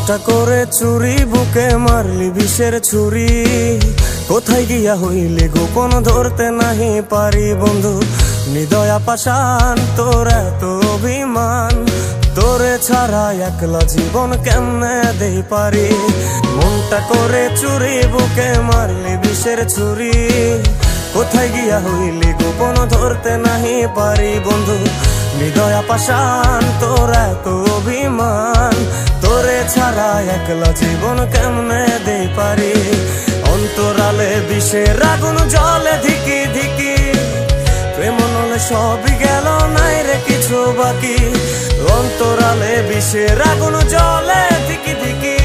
মনটা করে চুরি বুকে মারলি বিষের ছুরি। কোথায় গিয়া হইলি গোপন ধরতে নাহি পারি বন্ধু। হৃদয়া পাষাণ তোর এত অভিমান, তোরে ছাড়া একলা জীবন কেমনে দেই পারি। মনটা করে চুরি বুকে মারলি বিষের ছুরি। কোথায় গিয়া হইলি গোপন ধরতে নাহি পারি বন্ধু। হৃদয়া পাষাণ তোর এত অভিমান, তোরে ছাড়া একলা জীবন কেমনে দেই পারি। অন্তরালে বিষের আগুন জ্বলে ধিকি ধিকি, প্রেম নলে সবই গেল নাই রে কিছু বাকি। অন্তরালে বিষের আগুন জ্বলে ধিকি ধিকি,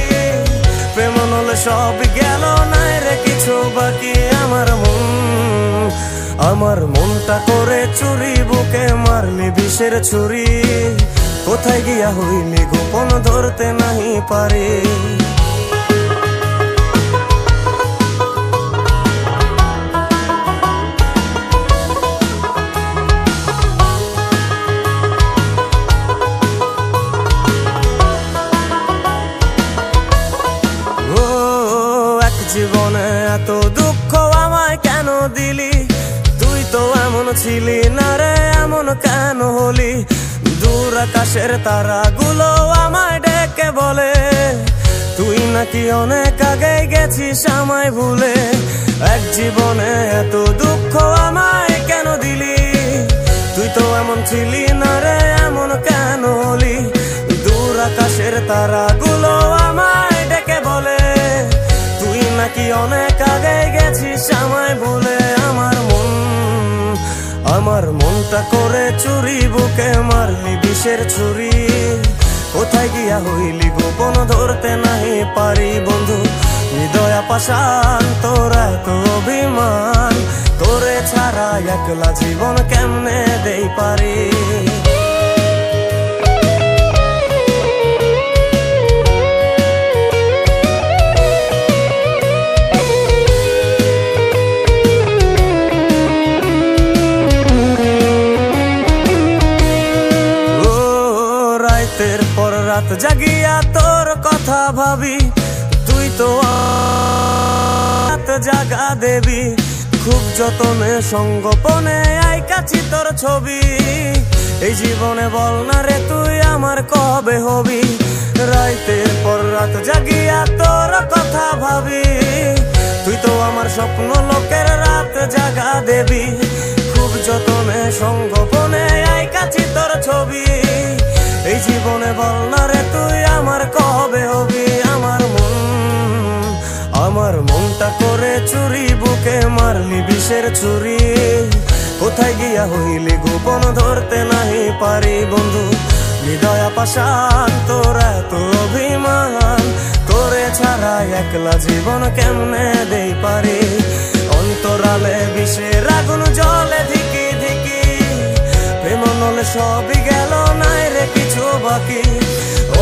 প্রেম নলে সবই গেল নাই রে কিছু বাকি। আমার মনটা করে চুরি বুকে মারলি বিষের ছুরি। কোথায় গিয়া হইলি গোপন ধরতে নাহি পারি। এক জীবনে এত দুঃখ আমায় কেন দিলি? তুই তো এমন ছিলি না রে, এমন কেন হলি? দূর আকাশের তারাগুলো আমায় ডেকে বলে, তুই নাকি অনেক আগে গেছিস আমায় ভুলে। এক জীবনে এত দুঃখ আমায় কেন দিলি? তুই তো এমন ছিলি না রে, এমন কেন হলি? দূর আকাশের তারাগুলো আমায় ডেকে বলে, তুই নাকি অনেক আগে গেছিস আমায় ভুলে। আমার মনটা করে চুরি বুকে মারলি বিষের ছুরি। কোথায় গিয়া হইলি গোপন ধরতে নাহি পারি বন্ধু। হৃদয়া পাষাণ তোর এত অভিমান, তোরে ছাড়া একলা জীবন কেমনে দেই পারি। রাতের পর রাত জাগিয়া তোর কথা ভাবি, তুই তো রাত জাগা দেবি। খুব যতনে সঙ্গোপনে আইকাছি তোর ছবি। এই জীবনে বল না রে তুই আমার কবে হবি? রাতের পর রাত জাগিয়া তোর কথা ভাবি, তুই তো আমার স্বপ্ন লোকের রাত জাগা দেবি। খুব যতনে সঙ্গোপনে আইকাছি তোর ছবি। এই জীবনে বল না রে তুই আমার কবে হবি? আমার মনটা করে চুরি বুকে মারলি বিষের ছুরি। কোথায় গিয়া হইলি গোপন ধরতে নাহি পারি বন্ধু। হৃদয়া পাষাণ তোর এত অভিমান, তোরে ছাড়া একলা জীবন কেমনে দেই পারি। অন্তরালে বিষের আগুন জ্বলে ধিকি ধিকি, প্রেম নলে সবই গেল নাই রে কিছু বাকি।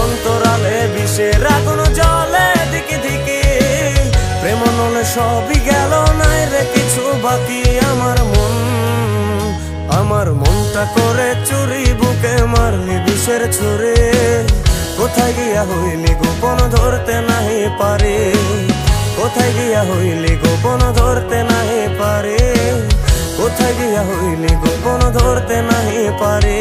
অন্তরালে বিষের আগুন জ্বলে ধিকি ধিকি, প্রেম নলে সবই গেল নাই রে কিছু বাকি। আমার মনটা করে চুরি বুকে মারলি বিষের ছুরি। কোথায় গিয়া হইলি গোপন ধরতে নাহি পারি। কোথায় গিয়া হইলি গোপন ধরতে নাহি পারি। কোথায় গিয়া হইলি গোপন ধরতে নাহি পারি।